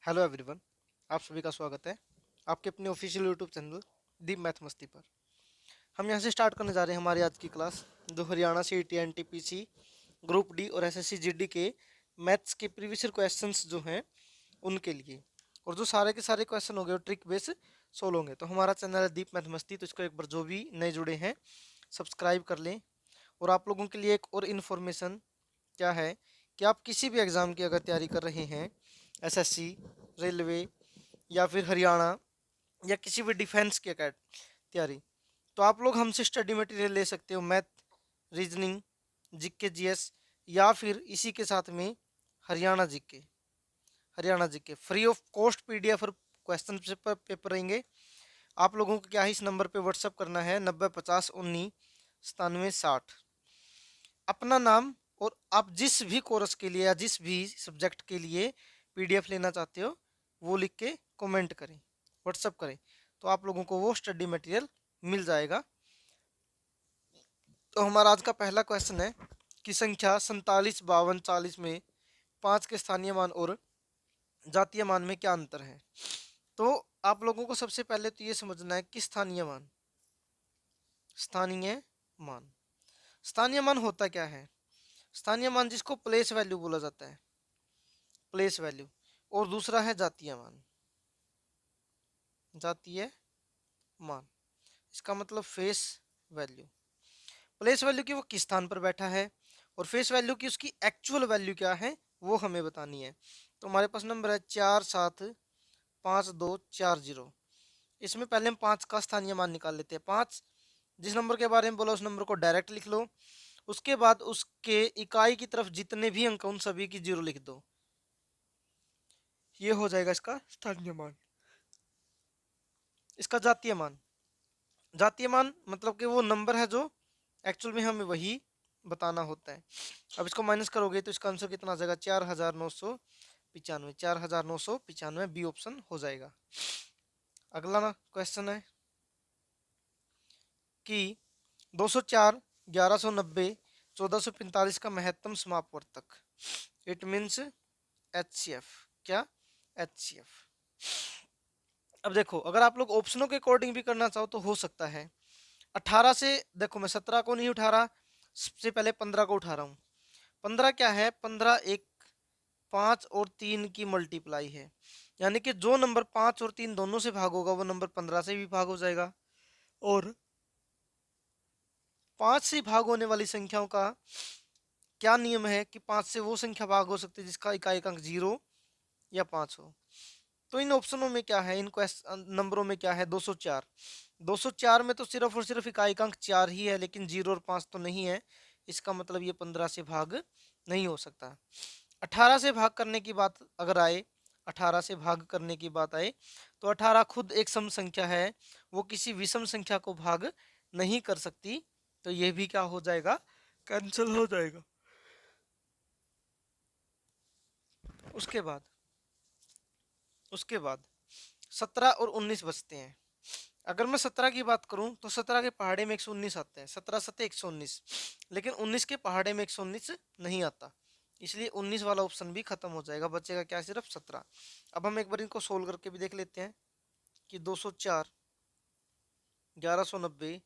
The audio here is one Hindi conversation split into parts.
Hello everyone. आप सभी का स्वागत है आपके अपने ऑफिशियल यूट्यूब चैनल दीप मैथ मस्ती पर। हम यहाँ से स्टार्ट करने जा रहे हैं हमारी आज की क्लास, जो Haryana CET NTPC group D और एसएससी जीडी के मैथ्स के प्रीवियस ईयर क्वेश्चंस जो हैं उनके लिए, और जो सारे के सारे क्वेश्चन हो गए वो ट्रिक बेस सोल्व होंगे। तो हमारा चैनल है दीप मैथ मस्ती, तो इसको एक बार जो भी नए जुड़े हैं सब्सक्राइब कर लें। और आप लोगों के लिए एक और इन्फॉर्मेशन क्या है कि आप किसी भी एग्ज़ाम की अगर तैयारी कर रहे हैं, एसएससी, रेलवे या फिर हरियाणा या किसी भी डिफेंस की तैयारी, तो आप लोग हमसे स्टडी मटेरियल ले सकते हो। मैथ, रीजनिंग, जीके, जीएस, या फिर इसी के साथ में Haryana GK, Haryana GK free of cost PDF और क्वेश्चन पेपर पेपर रहेंगे। आप लोगों को क्या है, इस नंबर पे व्हाट्सअप करना है 9050 19 97 60, अपना नाम, और आप जिस भी कोर्स के लिए या जिस भी सब्जेक्ट के लिए पीडीएफ लेना चाहते हो वो लिख के कमेंट करें, व्हाट्सअप करें, तो आप लोगों को वो स्टडी मटेरियल मिल जाएगा। तो हमारा आज का पहला क्वेश्चन है कि संख्या 47 52 40 में 5 के स्थानीय मान और जातीय मान में क्या अंतर है। तो आप लोगों को सबसे पहले तो ये समझना है कि स्थानीय मान, स्थानीय मान, स्थानीय मान होता क्या है। स्थानीय मान जिसको प्लेस वैल्यू बोला जाता है, प्लेस वैल्यू, और दूसरा है जातीय मान, जातीय मान, इसका मतलब फेस वैल्यू। प्लेस वैल्यू की वो किस स्थान पर बैठा है, और फेस वैल्यू की उसकी एक्चुअल वैल्यू क्या है वो हमें बतानी है। तो हमारे पास नंबर है 475240। इसमें पहले हम 5 का स्थानीय मान निकाल लेते हैं। 5 जिस नंबर के बारे में बोला उस नंबर को डायरेक्ट लिख लो, उसके बाद उसके इकाई की तरफ जितने भी अंक उन सभी की जीरो लिख दो, ये हो जाएगा इसका स्थानीय मान। इसका जातीय मान, जातीय मान मतलब कि वो नंबर है जो एक्चुअल में हमें वही बताना होता है। अब इसको माइनस करोगे तो इसका आंसर कितना आ जाएगा, 4995, 4995 बी ऑप्शन हो जाएगा। अगला ना क्वेश्चन है कि 204 1190 1445 का महत्तम समापवर्तक, इट मीन्स एचसीएफ, क्या, एचसीएफ। अब देखो, अगर आप लोग ऑप्शनों के अकॉर्डिंग भी करना चाहो तो हो सकता है। 18 से, देखो मैं 17 को नहीं उठा रहा, सबसे पहले 15 को उठा रहा हूँ। 15 क्या है, 15 एक 5 और 3 की मल्टीप्लाई है, यानी कि जो नंबर 5 और 3 दोनों से भाग होगा वो नंबर 15 से भी भाग हो जाएगा। और 5 से भाग होने वाली संख्याओं का क्या नियम है कि 5 से वो संख्या भाग हो सकती है जिसका इकाई अंक 0 या 5 हो। तो इन ऑप्शनों में क्या है, इन नंबरों में क्या है, 204। 204 में तो सिर्फ और सिर्फ इकाई अंक 4 ही है, लेकिन 0 और 5 तो नहीं है। इसका मतलब ये 15 से भाग नहीं हो सकता। 18 से भाग करने की बात अगर आए, 18 से भाग करने की बात आए तो 18 खुद एक सम संख्या है, वो किसी विषम संख्या को भाग नहीं कर सकती, तो ये भी क्या हो जाएगा, कैंसिल हो जाएगा। उसके बाद, उसके बाद 17 और 19 बचते हैं। अगर मैं 17 की बात करूं तो 17 के पहाड़े में 119 आते हैं, 17 सत्ते 119, लेकिन 19 के पहाड़े में 119 नहीं आता, इसलिए 19 वाला ऑप्शन भी खत्म हो जाएगा, बचेगा क्या, सिर्फ 17। अब हम एक बार इनको सोल्व करके भी देख लेते हैं कि 204 1190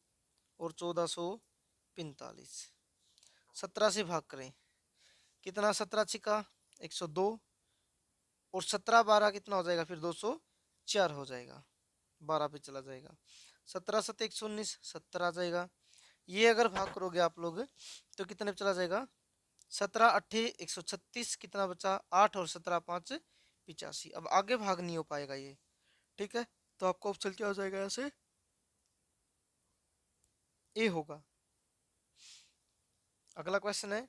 और 1445, 17 से भाग करें कितना, 17 छिका 102, और 17 12 कितना हो जाएगा, फिर 204 हो जाएगा, 12 पे चला जाएगा। 17 सत्ते 119, 70 आ जाएगा। ये अगर भाग करोगे आप लोग तो कितने पे चला जाएगा, 17 अट्ठे 136, कितना बचा 8, और 17 5 85। अब आगे भाग नहीं हो पाएगा ये, ठीक है। तो आपका ऑप्शन क्या हो जाएगा, ऐसे ए होगा। अगला क्वेश्चन है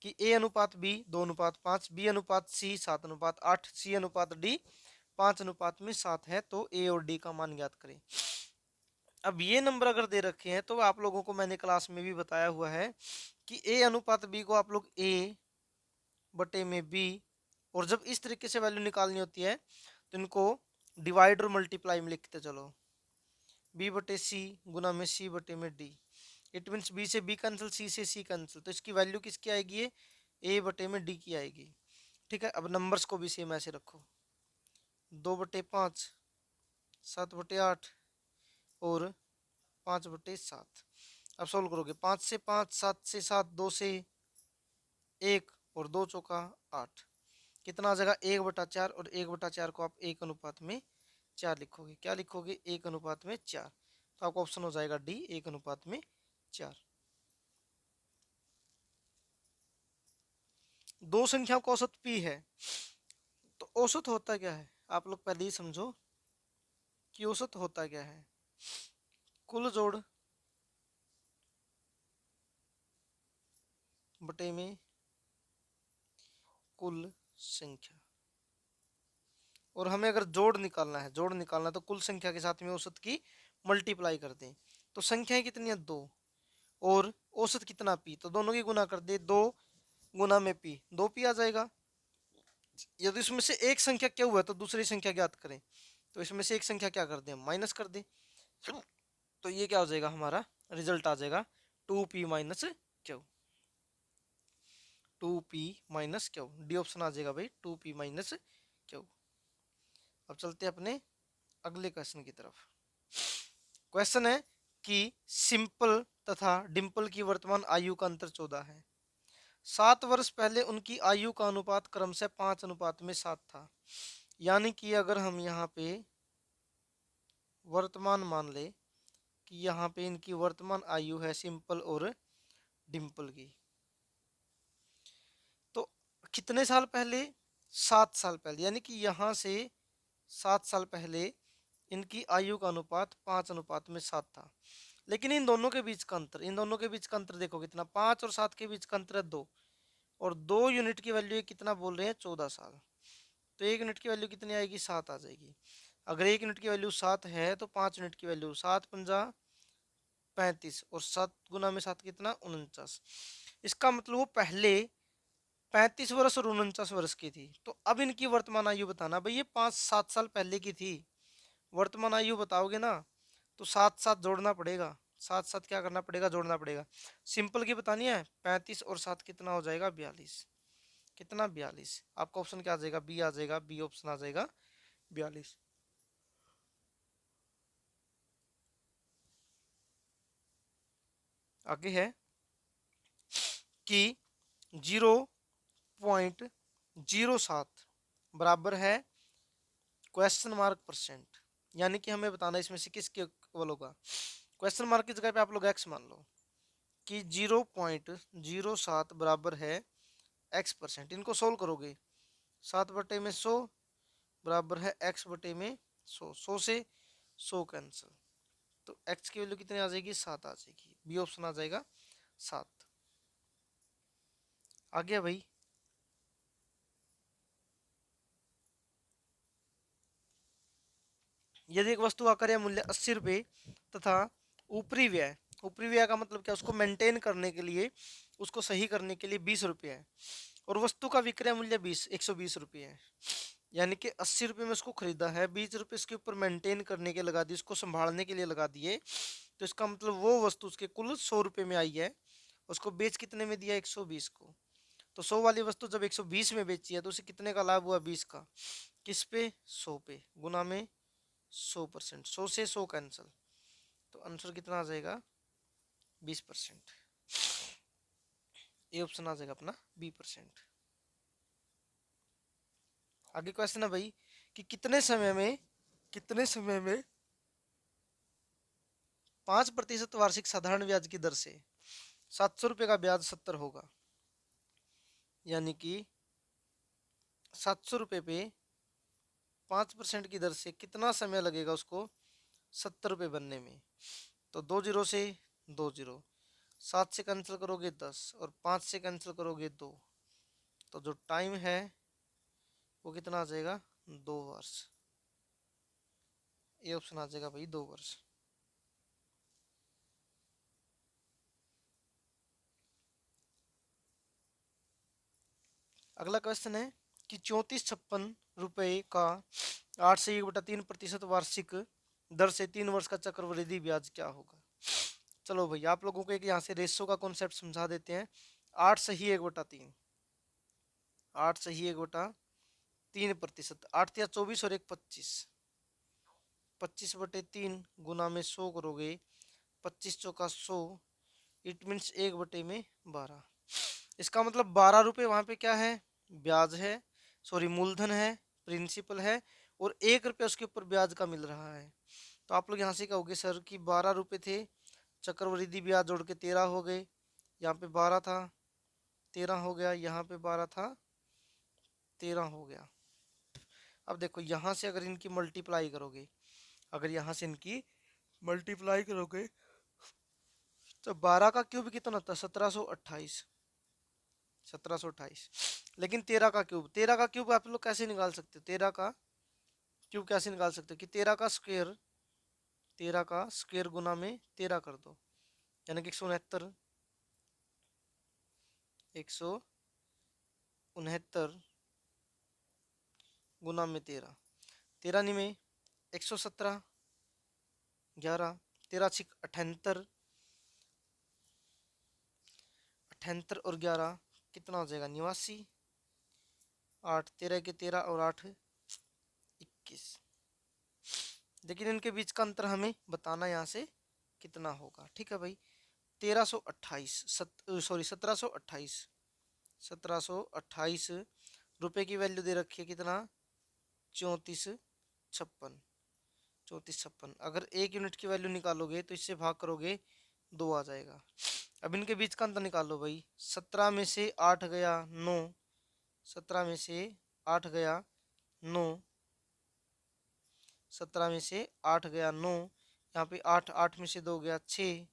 कि ए अनुपात बी 2 अनुपात 5, बी अनुपात सी 7 अनुपात 8, सी अनुपात डी 5 अनुपात में 7 है, तो ए और डी का मान ज्ञात करें। अब ये नंबर अगर दे रखे हैं तो आप लोगों को मैंने क्लास में भी बताया हुआ है कि ए अनुपात बी को आप लोग ए बटे में बी, और जब इस तरीके से वैल्यू निकालनी होती है तो इनको डिवाइड और मल्टीप्लाई में लिखते चलो, बी बटे सी गुना में सी बटे में डी। इट मीन्स बी से बी कैंसिल, सी से सी कैंसिल, तो इसकी वैल्यू किसकी आएगी, ए बटे में डी की आएगी। ठीक है, अब नंबर्स को भी सेम ऐसे रखो, 2/5, 7/8 और 5/7। अब सोल्व करोगे, 5 से 5, 7 से 7, 2 से 1 और 2 चौका 8। कितना आ जाएगा 1/4, और 1/4 को आप 1:4 लिखोगे। क्या लिखोगे? 1:4। तो आपका ऑप्शन हो जाएगा डी, 1:4। दो संख्याओं का औसत p है, तो औसत होता क्या है आप लोग पहले ही समझो कि औसत होता क्या है। कुल जोड़ बटे में कुल संख्या। और हमें अगर जोड़ निकालना है, तो कुल संख्या के साथ में औसत की मल्टीप्लाई कर दें। तो संख्याएं कितनी है? 2, और औसत कितना p, तो दोनों की गुना कर दे। 2 गुना में p, 2p आ जाएगा। यदि इसमें से एक संख्या क्या हुआ है तो दूसरी संख्या ज्ञात करें। तो इसमें से एक संख्या क्या कर दें? माइनस कर दें। तो ये क्या हो जाएगा? हमारा रिजल्ट आ जाएगा 2p minus Q. 2p minus Q, D option आ जाएगा भाई, 2p माइनस क्यू। अब चलते हैं अपने अगले क्वेश्चन की तरफ। क्वेश्चन है कि सिंपल तथा डिंपल की वर्तमान आयु का अंतर 14 है। 7 वर्ष पहले उनकी आयु का अनुपात क्रमशः 5:7 था। यानी कि अगर हम यहाँ पे वर्तमान मान ले कि यहाँ पे इनकी वर्तमान आयु है सिंपल और डिंपल की, तो कितने साल पहले? 7 साल पहले। यानी कि यहाँ से 7 साल पहले इनकी आयु का अनुपात 5:7 था। लेकिन इन दोनों के बीच का अंतर, देखो कितना, 5 और 7 के बीच का अंतर है 2, और 2 यूनिट की वैल्यू कितना बोल रहे हैं? 14 साल। तो 1 यूनिट की वैल्यू कितनी आएगी? 7 आ जाएगी। अगर 1 यूनिट की वैल्यू 7 है तो 5 यूनिट की वैल्यू 7×5 = 35, और 7 गुना में 7 कितना? 49। इसका मतलब वो पहले 35 वर्ष और 49 वर्ष की थी। तो अब इनकी वर्तमान आयु बताना। भाई ये 5-7 साल पहले की थी, वर्तमान आयु बताओगे ना तो 7-7 जोड़ना पड़ेगा। 7-7 क्या करना पड़ेगा? जोड़ना पड़ेगा। सिंपल की बतानी है, 35 और 7 कितना हो जाएगा? 42। कितना? 42। आपका ऑप्शन क्या आ जाएगा? बी आ जाएगा, बी ऑप्शन आ जाएगा 42। आगे है कि 0.07 बराबर है %, यानी कि हमें बताना इसमें से किसके इक्वल होगा। क्वेश्चन मार्क की जगह पे आप लोग x मान लो कि 0.07 बराबर है x%। इनको सोल्व करोगे, 7/100 बराबर है x/में 100, 100 से 100 कैंसिल, तो x की वैल्यू कितनी आ जाएगी? 7 आ जाएगी। बी ऑप्शन आ जाएगा 7। आ गया भाई। यदि एक वस्तु का क्रय मूल्य 80 रुपये तथा ऊपरी व्यय का मतलब क्या? उसको मेंटेन करने के लिए, उसको सही करने के लिए 20 रुपये है, और वस्तु का विक्रय मूल्य 120 रुपये है। यानी कि 80 रुपये में उसको खरीदा है, 20 रुपये इसके ऊपर मेंटेन करने के लगा दिए, उसको संभालने के लिए लगा दिए। तो इसका मतलब वो वस्तु उसके कुल 100 रुपये में आई है, उसको बेच कितने में दिया? 120 को। तो 100 वाली वस्तु जब 120 में बेची है तो उसे कितने का लाभ हुआ? 20 का। किस पे? 100 पे, गुना में 100%, 100 से 100 कैंसिल, तो आंसर कितना आ जाएगा? 20%। ये ऑप्शन आ जाएगा अपना B%। आगे क्वेश्चन है भाई कि कितने समय में 5% वार्षिक साधारण ब्याज की दर से 700 रुपये का ब्याज 70 होगा। यानी कि 700 रुपये पे 5% की दर से कितना समय लगेगा उसको 70 रुपये बनने में? तो 2 जीरो से 2 जीरो, 7 से कैंसिल करोगे 10, और 5 से कैंसिल करोगे 2, तो जो टाइम है वो कितना आ जाएगा? 2 वर्ष। ये ऑप्शन आ जाएगा भाई 2 वर्ष। अगला क्वेश्चन है कि 3456 रुपये का 8 से 1/3% वार्षिक दर से 3 वर्ष का चक्रवृद्धि ब्याज क्या होगा? चलो भाई आप लोगों को एक यहाँ से रेशो का कॉन्सेप्ट समझा देते हैं। 8 सही 1/3, 8 सही 1/3 3%। 8 या 24 और 1 25। 25/3 गुना में 100 करोगे, 25 × 100, इट मीन्स 1/12। इसका मतलब 12 रुपये वहां पे क्या है, ब्याज है, सॉरी मूलधन है, प्रिंसिपल है, और 1 रुपया उसके ऊपर ब्याज का मिल रहा है। तो आप लोग यहाँ से कहोगे सर कि 12 रुपये थे, चक्रवृद्धि ब्याज जोड़ के 13 हो गए, यहाँ पे 12 था 13 हो गया, यहाँ पे 12 था 13 हो गया। अब देखो यहाँ से अगर इनकी मल्टीप्लाई करोगे, अगर यहाँ से इनकी मल्टीप्लाई करोगे तो 12 का क्यूब कितना होता है, 1728। 1728। लेकिन 13 का क्यूब, 13 का क्यूब आप लोग कैसे निकाल सकते हो, 13 का क्यूब कैसे निकाल सकते हो कि 13 का स्क्वायर गुना में 13 कर दो, यानी कि 169। 169 गुना में 13, 13 नहीं में 117, 11, 13×6 = 78, 78 और 11 कितना हो जाएगा, 89। 8 13 के 13 और 8 21। लेकिन इनके बीच का अंतर हमें बताना यहाँ से कितना होगा, ठीक है भाई। 1328 सॉरी 1728, 1728 रुपए की वैल्यू दे रखी है कितना, 3456। 3456 अगर 1 यूनिट की वैल्यू निकालोगे तो इससे भाग करोगे 2 आ जाएगा। अब इनके बीच का अंतर निकालो भाई, 17 में से 8 गया 9, 17 में से 8 गया 9, 17 में से 8 गया 9, यहाँ पे 8, 8 में से 2 गया 6,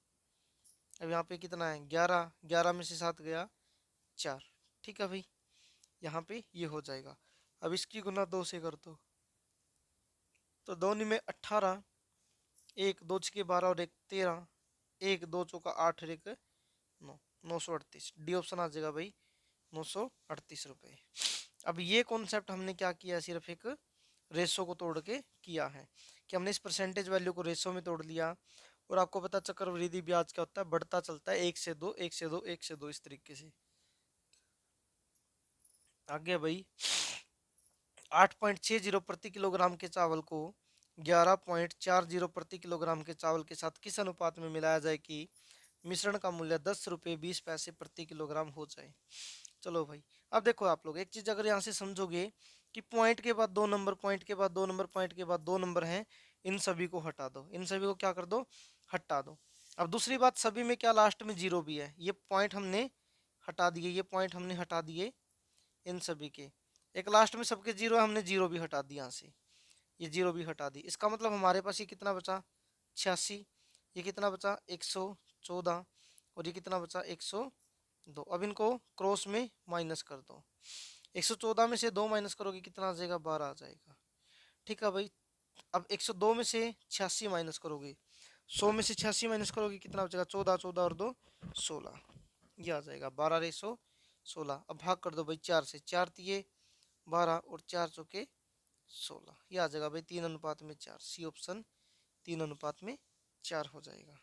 अब यहाँ पे कितना है 11, 11 में से 7 गया 4, ठीक है भाई। यहाँ पे ये हो जाएगा। अब इसकी गुना 2 से कर दो, तो 2 में 18, 1 2 6 12 और 1 13, 1 2 चौका 8 और 1 9, 938। डी ऑप्शन आ जाएगा भाई, 938 रुपये। अब ये कॉन्सेप्ट हमने क्या किया, सिर्फ एक रेशो को तोड़ के किया है कि हमने इस परसेंटेज वैल्यू को रेशो में तोड़ लिया। और आपको पता चक्रवृद्धि ब्याज क्या होता है, बढ़ता चलता है 1 से 2, 1 से 2, 1 से 2, इस तरीके से। आगे भाई 8.60 प्रति किलोग्राम के चावल को 11.40 प्रति किलोग्राम के चावल के साथ किस अनुपात में मिलाया जाए कि मिश्रण का मूल्य 10 रुपये 20 पैसे प्रति किलोग्राम हो जाए। चलो भाई, अब देखो आप लोग एक चीज अगर यहाँ से समझोगे कि पॉइंट के बाद 2 नंबर, पॉइंट के बाद 2 नंबर, पॉइंट के बाद 2 नंबर हैं, इन सभी को हटा दो, इन सभी को क्या कर दो, हटा दो। अब दूसरी बात, सभी में क्या लास्ट में जीरो भी है, ये पॉइंट हमने हटा दिए, ये पॉइंट हमने हटा दिए इन सभी के। एक लास्ट में सबके जीरो है, हमने जीरो भी हटा दी यहाँ से, ये जीरो भी हटा दी। इसका मतलब हमारे पास ये कितना बचा, 86। ये कितना बचा, 114। और ये कितना बचा, 102। अब इनको क्रॉस में माइनस कर दो, 114 में से 2 माइनस करोगे कितना आ जाएगा, 12 आ जाएगा, ठीक है भाई। अब 102 में से 86 माइनस करोगे, 100 में से 86 माइनस करोगे कितना बचेगा, 14, 14 और 2 16, ये आ जाएगा 12/116। अब भाग कर दो भाई 4 से, 4 तिये 12 और 4 चौके 16, ये आ जाएगा भाई 3:4। सी ऑप्शन 3:4 हो जाएगा।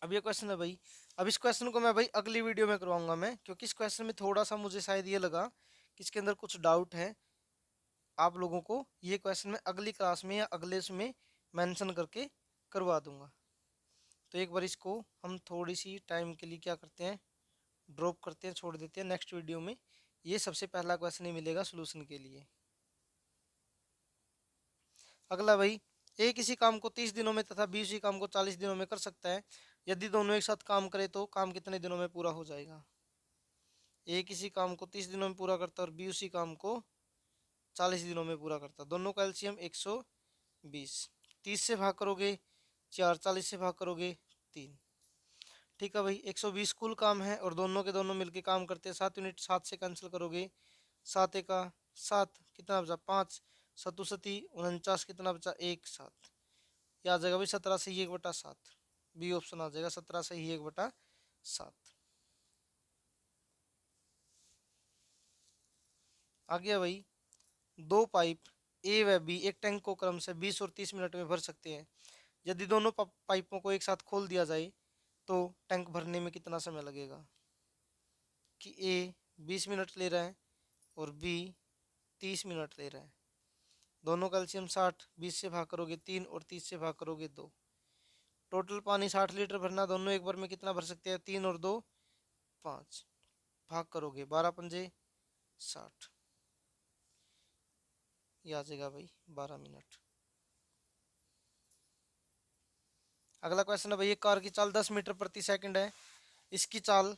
अब ये क्वेश्चन है भाई, अब इस क्वेश्चन को मैं भाई अगली वीडियो में करवाऊंगा मैं, क्योंकि इस क्वेश्चन में थोड़ा सा मुझे शायद ये लगा कि इसके अंदर कुछ डाउट है। आप लोगों को ये क्वेश्चन मैं अगली क्लास में या अगले उसमें मेंशन करके करवा दूंगा। तो एक बार इसको हम थोड़ी सी टाइम के लिए क्या करते हैं, ड्रॉप करते हैं, छोड़ देते हैं। नेक्स्ट वीडियो में ये सबसे पहला क्वेश्चन ही मिलेगा सोल्यूशन के लिए। अगला भाई, ए किसी काम को 30 दिनों में तथा बी उसी काम को 40 दिनों में कर सकता है, यदि दोनों एक साथ काम करे तो काम कितने दिनों में पूरा हो जाएगा। ए किसी काम को 30 दिनों में पूरा करता है और बी उसी काम को 40 दिनों में पूरा करता है। दोनों का एलसीएम 120। 30 से भाग करोगे 4, 40 से भाग करोगे 3, ठीक है भाई। 120 कुल काम है और दोनों के दोनों मिलके काम करते हैं 7 यूनिट, 7 से कैंसिल करोगे, 7 एका 7, कितना बचा 5, 7 49, कितना बचा 1 7, ये आ जाएगा भाई 17 से ही 1/7। बी ऑप्शन आ जाएगा 17 से ही 1/7। आ गया भाई। दो पाइप ए व बी एक टैंक को क्रम से 20 और 30 मिनट में भर सकते हैं। यदि दोनों पाइपों को एक साथ खोल दिया जाए तो टैंक भरने में कितना समय लगेगा? कि ए 20 मिनट ले रहा है और बी 30 मिनट ले रहा है। दोनों का एलसीएम 60, 20 से भाग करोगे 3 और 30 से भाग करोगे 2। टोटल पानी 60 लीटर भरना, दोनों एक बार में कितना भर सकते हैं? 3 और 2 5। भाग करोगे 12 पंजे 60, ये आ जाएगा भाई 12 मिनट। अगला क्वेश्चन है भाई, एक कार की चाल 10 मीटर प्रति सेकंड है, इसकी चाल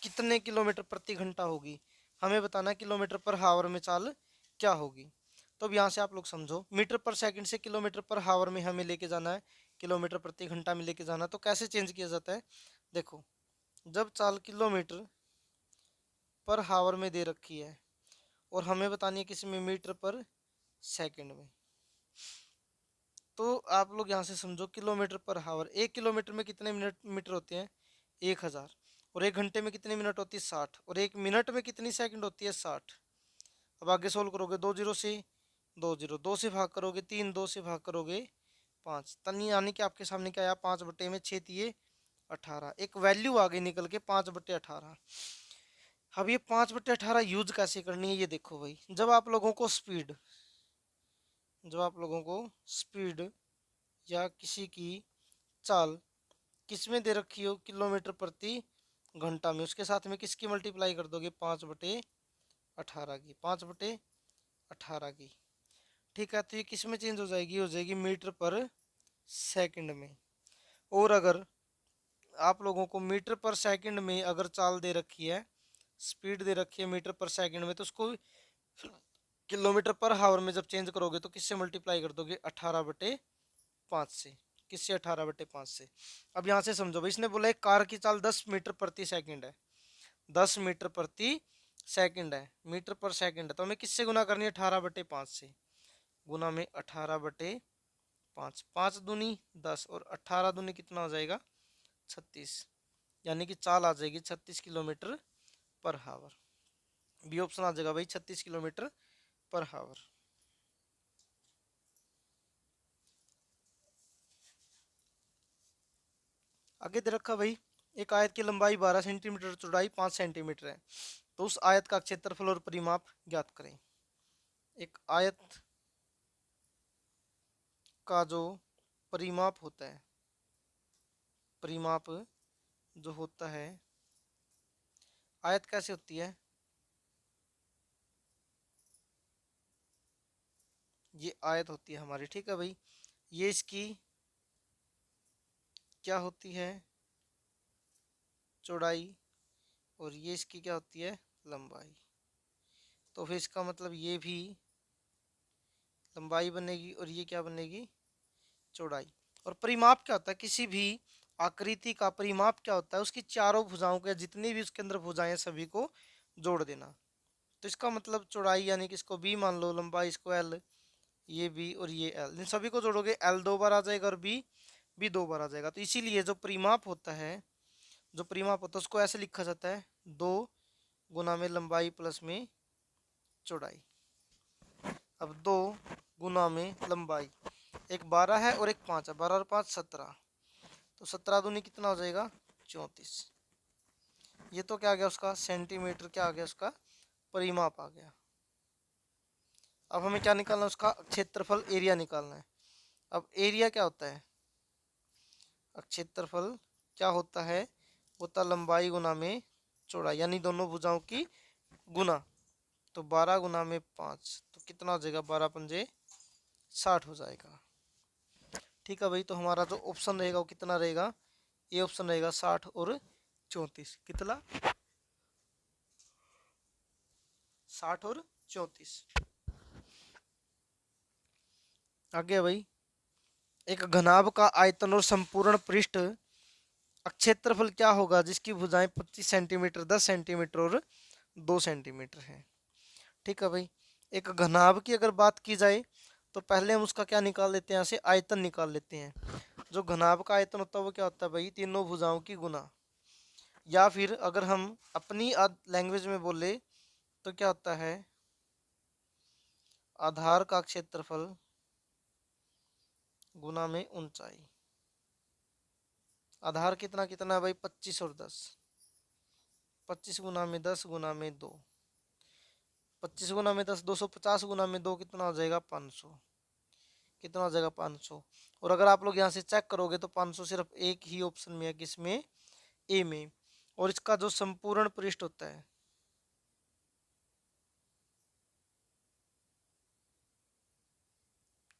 कितने किलोमीटर प्रति घंटा होगी? हमें बताना है किलोमीटर पर हावर में चाल क्या होगी। तो अब यहाँ से आप लोग समझो, मीटर पर सेकंड से किलोमीटर पर हावर में हमें लेके जाना है, किलोमीटर प्रति घंटा में लेके जाना है। तो कैसे चेंज किया जाता है? देखो, जब चाल किलोमीटर पर हावर में दे रखी है और हमें बतानी है किस में? मीटर पर सेकंड में। तो आप लोग यहाँ से समझो, किलोमीटर पर हावर, 1 किलोमीटर में कितने मिनट मीटर होते हैं? 1000। और 1 घंटे में कितने मिनट होती है? 60। और 1 मिनट में कितनी सेकंड होती है? 60। अब आगे सोल्व करोगे, 2 जीरो से 2 जीरो, 2 से भाग करोगे 3, 2 से भाग करोगे 5, तनी यानी कि आपके सामने क्या आया? 5/में 6 दिए 18, एक वैल्यू आ गई निकल के 5/18। अब ये 5/18 यूज कैसे करनी है ये देखो भाई। जब आप लोगों को स्पीड या किसी की चाल किस में दे रखी हो? किलोमीटर प्रति घंटा में, उसके साथ में किसकी मल्टीप्लाई कर दोगे? 5/18 की, 5/18 की। ठीक है, तो ये किस में चेंज हो जाएगी? हो जाएगी मीटर पर सेकंड में। और अगर आप लोगों को मीटर पर सेकंड में अगर चाल दे रखी है, स्पीड दे रखी है मीटर पर सेकंड में, तो उसको किलोमीटर पर हावर में जब चेंज करोगे तो किससे मल्टीप्लाई कर दोगे? 18/5 से। किससे? 18/5 से। अब यहाँ से समझो भाई, इसने बोला एक कार की चाल 10 मीटर प्रति सेकंड है, 10 मीटर प्रति सेकंड है, मीटर पर सेकंड है, तो हमें किससे गुना करनी है? 18/5 से। गुना में 18/5, 5 दूनी 10 और 18 दूनी कितना हो जाएगा? 36। यानी कि चाल आ जाएगी 36 किलोमीटर पर हावर। बी ऑप्शन आ जाएगा भाई 36 किलोमीटर पर हावर। आगे दे रखा भाई, एक आयत की लंबाई 12 सेंटीमीटर, चौड़ाई 5 सेंटीमीटर है, तो उस आयत का क्षेत्रफल और परिमाप ज्ञात करें। एक आयत का जो परिमाप होता है, परिमाप जो होता है, आयत कैसे होती है? ये आयत होती है हमारी, ठीक है भाई। ये इसकी क्या होती है? चौड़ाई। और ये इसकी क्या होती है? लंबाई। तो फिर इसका मतलब ये भी लंबाई बनेगी और ये क्या बनेगी? चौड़ाई। और परिमाप क्या होता है? किसी भी आकृति का परिमाप क्या होता है? उसकी चारों भुजाओं के, जितनी भी उसके अंदर भुजाएं सभी को जोड़ देना। तो इसका मतलब चौड़ाई यानी कि इसको बी मान लो, लंबाई इसको एल, ये बी और ये एल, इन सभी को जोड़ोगे एल 2 बार आ जाएगा और बी भी 2 बार आ जाएगा। तो इसीलिए जो परिमाप होता है, उसको ऐसे लिखा जाता है, 2 गुना में लंबाई प्लस में चौड़ाई। अब 2 गुना में लंबाई, एक 12 है और एक 5 है, 12 और 5 17, तो 17 दूनी कितना हो जाएगा? 34। ये तो क्या आ गया उसका? सेंटीमीटर क्या आ गया? उसका परिमाप आ गया। अब हमें क्या निकालना है? उसका क्षेत्रफल, एरिया निकालना है। अब एरिया क्या होता है? क्षेत्रफल क्या होता है? होता लंबाई गुना में चौड़ाई, यानी दोनों भुजाओं की गुना। तो 12 गुना में 5, तो कितना हो जाएगा? 12 पंजे 60 हो जाएगा। ठीक है भाई, तो हमारा जो ऑप्शन रहेगा वो कितना रहेगा? ये ऑप्शन रहेगा 60 और 34। कितना? 60 और 34। आगे भाई, एक घनाभ का आयतन और संपूर्ण पृष्ठ क्षेत्रफल क्या होगा जिसकी भुजाएं 25 सेंटीमीटर, 10 सेंटीमीटर और 2 सेंटीमीटर है? ठीक है भाई, एक घनाभ की अगर बात की जाए तो पहले हम उसका क्या निकाल लेते हैं? यहाँ से आयतन निकाल लेते हैं। जो घनाभ का आयतन होता है वो क्या होता है भाई? तीनों भुजाओं की गुना। या फिर अगर हम अपनी लैंग्वेज में बोले तो क्या होता है? आधार का क्षेत्रफल गुना में ऊंचाई। आधार कितना कितना है भाई, 25 और 10। 25 गुना में 10 गुना में 2, 25 गुना में 10 250, गुना में 2 कितना हो जाएगा 500। कितना हो जाएगा 500। और अगर आप लोग यहाँ से चेक करोगे तो 500 सिर्फ एक ही ऑप्शन में है, किसमें, ए में। और इसका जो संपूर्ण पृष्ठ होता है,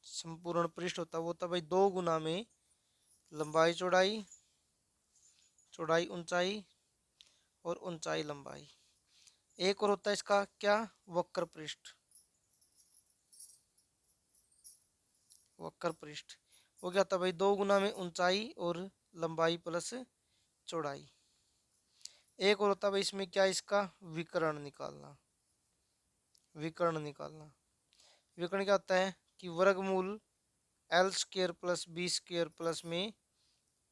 संपूर्ण पृष्ठ होता है वो होता है भाई 2 गुना में लंबाई चौड़ाई, चौड़ाई ऊंचाई, और ऊंचाई लंबाई। एक और होता है इसका क्या, वक्र पृष्ठ। वक्र पृष्ठ वो क्या होता है भाई, 2 गुना में ऊंचाई और लंबाई प्लस चौड़ाई। एक और होता है भाई इसमें क्या, इसका विकर्ण निकालना। विकर्ण निकालना, विकर्ण क्या होता है कि वर्गमूल L square plus B square plus में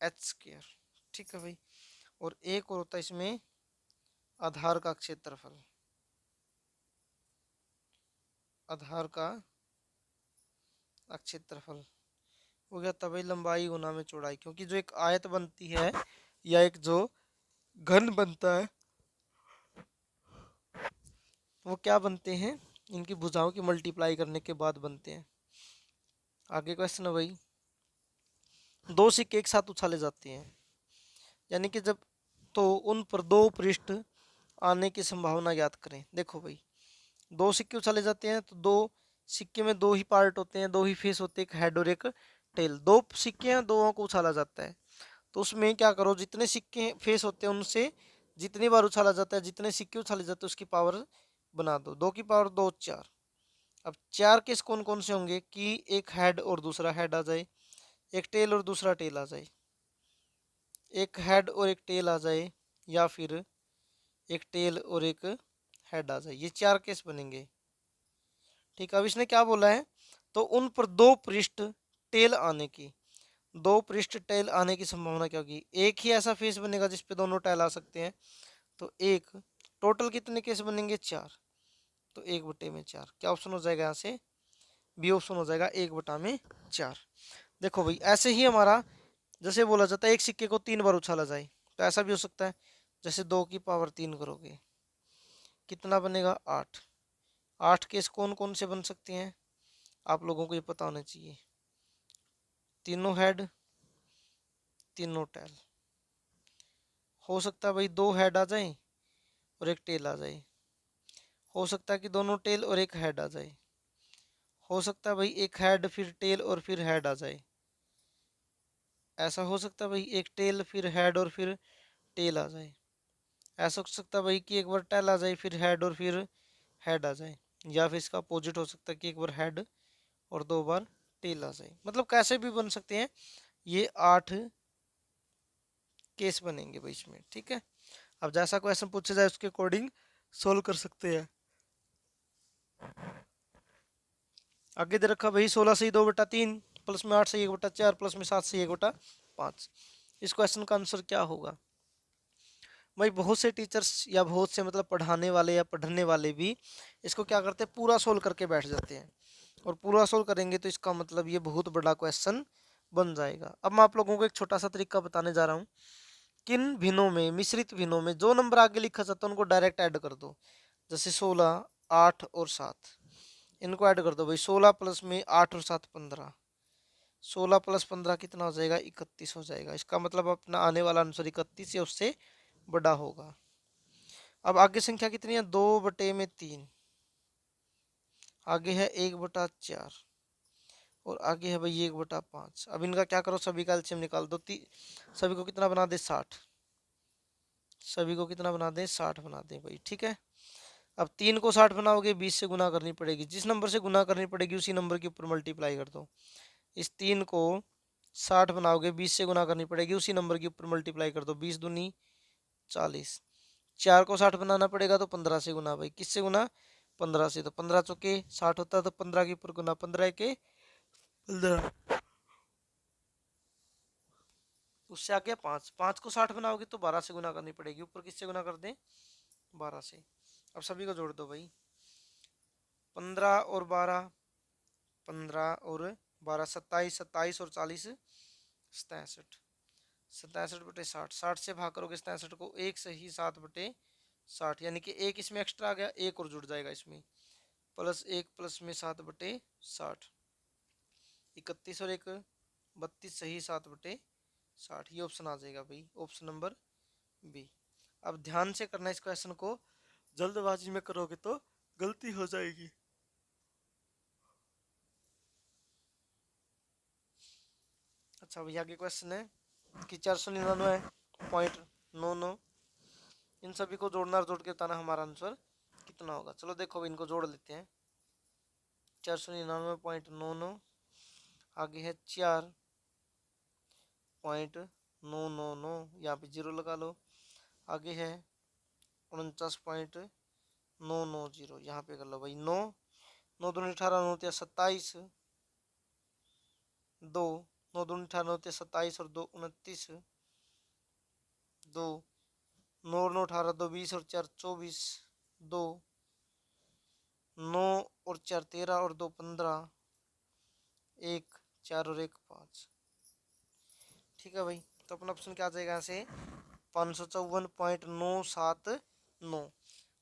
एच स्क्र। ठीक है भाई। और एक और होता है इसमें आधार का क्षेत्रफल। आधार का क्षेत्रफल वो क्या होता है भाई, लंबाई गुना में चौड़ाई। क्योंकि जो एक आयत बनती है या एक जो घन बनता है वो क्या बनते हैं, इनकी भुजाओं की मल्टीप्लाई करने के बाद बनते हैं। आगे क्वेश्चन है भाई, दो सिक्के एक साथ उछाले जाते हैं, यानी कि जब, तो उन पर दो पृष्ठ आने की संभावना ज्ञात करें। देखो भाई, दो सिक्के उछाले जाते हैं तो दो सिक्के में दो ही पार्ट होते हैं, दो ही फेस होते हैं, एक हेड और एक टेल। दो सिक्के हैं, दोनों को उछाला जाता है। तो उसमें क्या करो, जितने सिक्के फेस होते हैं उनसे जितनी बार उछाला जाता है, जितने सिक्के उछाले जाते हैं उसकी पावर बना दो। 2 की पावर 2 4। अब 4 केस कौन कौन से होंगे कि एक हेड और दूसरा हेड आ जाए, एक टेल और दूसरा टेल आ जाए, एक हेड और एक टेल आ जाए, या फिर एक टेल और एक हेड आ जाए। ये 4 केस बनेंगे। ठीक है। अब इसने क्या बोला है, तो उन पर दो पृष्ठ टेल आने की, दो पृष्ठ टेल आने की संभावना क्या होगी। एक ही ऐसा फेस बनेगा जिसपे दोनों टेल आ सकते हैं, तो एक, टोटल कितने केस बनेंगे 4। तो 1/4 क्या ऑप्शन हो जाएगा यहाँ से, बी ऑप्शन हो जाएगा 1/4। देखो भाई, ऐसे ही हमारा जैसे बोला जाता है एक सिक्के को 3 बार उछाला जाए, तो ऐसा भी हो सकता है। जैसे 2 की पावर 3 करोगे कितना बनेगा 8। 8 केस कौन कौन से बन सकते हैं, आप लोगों को ये पता होना चाहिए। तीनों हेड, तीनों टेल। हो सकता है भाई 2 हेड आ जाए और एक टेल आ जाए। हो सकता है कि दोनों टेल और एक हेड आ जाए। हो सकता है भाई एक हेड फिर टेल और फिर हेड आ जाए। ऐसा हो सकता है भाई एक टेल फिर हेड और फिर टेल आ जाए। ऐसा हो सकता है भाई कि एक बार टेल आ जाए फिर हेड और फिर हेड आ जाए। या फिर इसका अपोजिट हो सकता है कि एक बार हेड और 2 बार टेल आ जाए। मतलब कैसे भी बन सकते हैं, ये 8 केस बनेंगे भाई इसमें। ठीक है। अब जैसा क्वेश्चन पूछा जाए उसके अकॉर्डिंग सोल्व कर सकते हैं। आगे दे रखा भाई 16 से 2/3 प्लस में 8 से 1/4 प्लस में 7 से 1/5। इस क्वेश्चन का आंसर क्या होगा भाई। बहुत से टीचर्स या बहुत से मतलब पढ़ाने वाले या पढ़ने वाले भी इसको क्या करते हैं, पूरा सोल्व करके बैठ जाते हैं। और पूरा सोल्व करेंगे तो इसका मतलब ये बहुत बड़ा क्वेश्चन बन जाएगा। अब मैं आप लोगों को एक छोटा सा तरीका बताने जा रहा हूँ। किन भिन्नों में, मिश्रित भिन्नों में जो नंबर आगे लिखा जाता है उनको डायरेक्ट ऐड कर दो। जैसे 16, 8 और 7, इनको ऐड कर दो भाई। 16 प्लस में 8 और 7 15, 16 प्लस 15 कितना हो जाएगा 31 हो जाएगा। इसका मतलब अपना आने वाला आंसर 31 या उससे बड़ा होगा। अब आगे संख्या कितनी है, 2/3, आगे है 1/4 और आगे है भाई 1/5। अब इनका क्या करो, सभी का एलसीएम निकाल दो। सभी को कितना बना दे 60, सभी को कितना बना दें 60 बना दें भाई। ठीक है। अब 3 को 60 बनाओगे 20 से गुना करनी पड़ेगी, जिस नंबर से गुना करनी पड़ेगी उसी नंबर के ऊपर मल्टीप्लाई कर दो। इस 3 को 60 बनाओगे 20 से गुना करनी पड़ेगी उसी नंबर के ऊपर मल्टीप्लाई कर दो। 20 दूनी 40। 4 को 60 बनाना पड़ेगा तो 15 से गुना भाई। किससे गुना, 15 से। तो 15 चौके 60 होता है, तो 15 के ऊपर गुना, 15 के 15, उससे आगे 5। 5 को 60 बनाओगे तो 12 से गुना करनी पड़ेगी, ऊपर किससे गुना कर दें 12 से। अब सभी को जोड़ दो भाई, 15 और 12 15 और 12 27, 27 और 40 67, 67/60, 60 से भाग करोगे 67 को, एक सही 7/60, यानी कि एक इसमें एक्स्ट्रा आ गया, एक और जुड़ जाएगा इसमें, प्लस एक प्लस में 7/60, 31 और एक 32 सही 7/60, ये ऑप्शन आ जाएगा भाई, ऑप्शन नंबर बी। अब ध्यान से करना इस क्वेश्चन को, जल्दबाजी में करोगे तो गलती हो जाएगी। अच्छा भैया आगे क्वेश्चन है कि 499.99, इन सभी को जोड़ना और जोड़ के बताना हमारा आंसर कितना होगा। चलो देखो इनको जोड़ लेते हैं। 499.99, आगे है 4.999, यहाँ पे जीरो लगा लो। आगे है 49.990, यहाँ पे कर लो भाई 9, 9 दूनी 18, 9 तिया 27, 2, 9 दूनी 18, 9 तिया 27 और 2 29, 2, 9 और 9 18, 2 20 और 4 24, 2, 9 और 4 13 और 2 15, 1 4 और 1 5। ठीक है भाई, तो अपना ऑप्शन क्या आ जाएगा यहाँ से 554.979।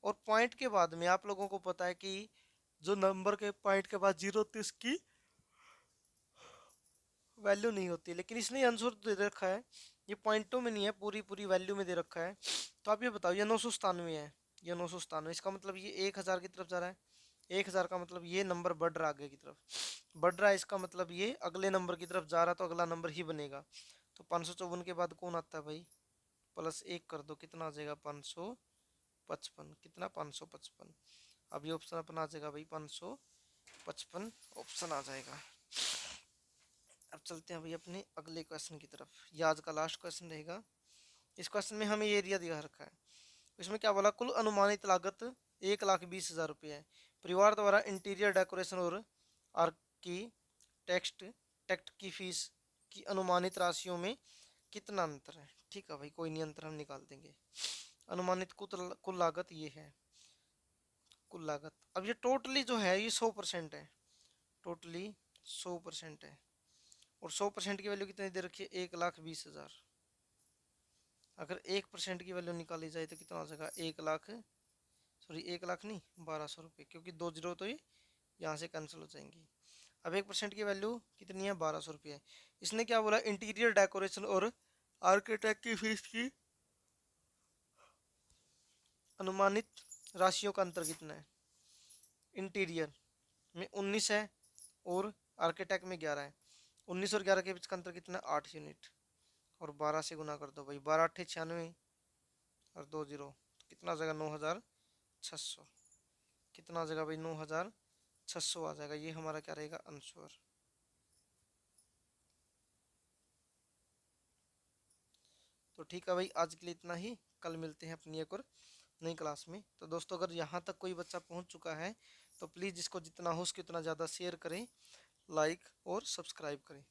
और पॉइंट के बाद में आप लोगों को पता है कि जो नंबर के पॉइंट के बाद जीरो होती है इसकी वैल्यू नहीं होती, लेकिन इसने आंसर तो दे रखा है, ये पॉइंटों में नहीं है, पूरी पूरी वैल्यू में दे रखा है। तो आप ये बताओ, ये 997 है, ये 997, इसका मतलब ये 1000 की तरफ जा रहा है। 1000 का मतलब ये नंबर बढ़ रहा है, आगे की तरफ बढ़ रहा है, इसका मतलब ये अगले नंबर की तरफ जा रहा है, तो अगला नंबर ही बनेगा। तो 554 के बाद कौन आता है भाई, प्लस एक कर दो, कितना आ जाएगा 555, कितना 555। अब ये ऑप्शन अपना आ जाएगा भाई 555 ऑप्शन आ जाएगा। अब चलते हैं भाई अपने अगले क्वेश्चन की तरफ, ये आज का लास्ट क्वेश्चन रहेगा। इस क्वेश्चन में हमें ये एरिया दिखा रखा है, इसमें क्या बोला, कुल अनुमानित लागत 1,20,000 रुपये है, परिवार द्वारा इंटीरियर डेकोरेशन और आर्किटेक्ट टेक्ट की फीस की अनुमानित राशियों में कितना अंतर है। ठीक है भाई, कोई नहीं, अंतर हम निकाल देंगे। अनुमानित कुल लागत ये है, कुल लागत। अब ये टोटली जो है ये 100% है, टोटली 100% है, और 100% की वैल्यू कितनी दे रखी है, 1,20,000। अगर 1% की वैल्यू निकाली जाए तो कितना हो जाएगा, 1,00,000, सॉरी 1,00,000 नहीं, 1,200 रुपये, क्योंकि 2 जीरो तो ये यहाँ से कैंसिल हो जाएंगी। अब 1% की वैल्यू कितनी है, 1,200 रुपये। इसने क्या बोला, इंटीरियर डेकोरेशन और आर्किटेक्ट की फीस की अनुमानित राशियों का अंतर कितना है। इंटीरियर में 19 है और आर्किटेक्ट में 11 है, 19 और 11 के बीच का अंतर कितना है, 8 यूनिट, और 12 से गुना कर दो भाई, 12 8 96 और 2 जीरो, तो कितना आ जाएगा 9,600, कितना आ जाएगा भाई 9,600 आ जाएगा, ये हमारा क्या रहेगा आंसर। तो ठीक है भाई, आज के लिए इतना ही, कल मिलते हैं अपनी एक और नई क्लास में। तो दोस्तों अगर यहाँ तक कोई बच्चा पहुँच चुका है तो प्लीज़ इसको जितना हो उसके उतना ज़्यादा शेयर करें, लाइक और सब्सक्राइब करें।